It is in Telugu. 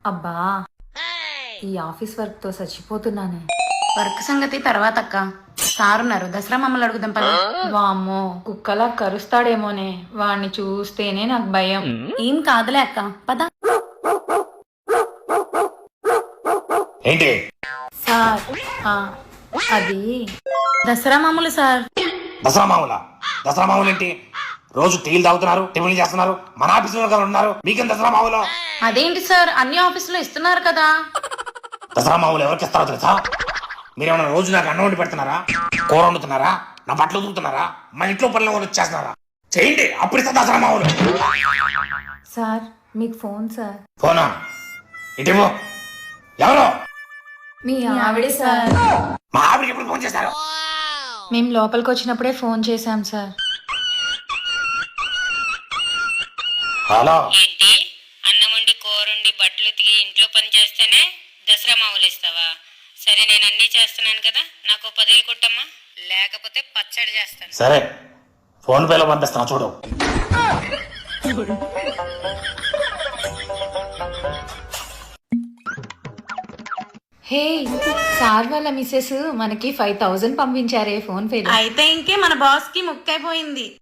అబ్బా ఈ ఆఫీస్ వర్క్ తో చచ్చిపోతున్నానే. వర్క్ సంగతి తర్వాత అక్క. సారున్నారు, దసరా మమ్మల్ని అడుగుదాం పద. వామ్మో కుక్కలా కరుస్తాడేమోనే, వాణ్ణి చూస్తేనే నాకు భయం. ఏం కాదులే అక్క, పద. ఏంటి సార్ అది దసరా మామూలు సార్. దసరా మామూలా? దసరా మామూలు ఏంటి? రోజు టీలు తాగుతున్నారు, టిఫిన్లు చేస్తున్నారు, మన ఆఫీసులో కదా ఉన్నారు, మీకేం దసరా మామూలు? అదేంటి సార్, అన్ని ఆఫీసులో ఇస్తున్నారు కదా. దసరా మామూలు ఎవరికి ఇస్తారో తెలుసా? మీరేమన్నా రోజు నాకు అన్నం వండి పెడుతున్నారా, కూర వండుతున్నారా, నా బట్టలు ఉతుకుతున్నారా, మా ఇంట్లో పనులు కూడా వచ్చేస్తున్నారా? చేయండి, అప్పుడు ఇస్తా దసరా మామూలు. సార్ మీకు ఫోన్ సార్. ఫోనా? ఇటేమో ఎవరు? మీ ఆవిడే సార్. మా ఆవిడకి ఎప్పుడు ఫోన్ చేశారు? మేము లోపలికి వచ్చినప్పుడే ఫోన్ చేశాం సార్. హలో, ఏంటి, అన్నం వండి కూర వండి బట్టలు ఉతికి ఇంట్లో పని చేస్తేనే దసరా మామూలు ఇస్తావా? సరే, నేను అన్నీ చేస్తున్నాను కదా, నాకు 10,000 కొట్టమ్మా, లేకపోతే పచ్చడి చేస్తాను. సరే ఫోన్ పేలో పంపిస్తున్నా చూడు. హే, సార్ వాళ్ళ మిస్సెస్ మనకి 5,000 పంపించారే ఫోన్ పే. అయితే ఇంకే మన బాస్ కి ముక్కైపోయింది.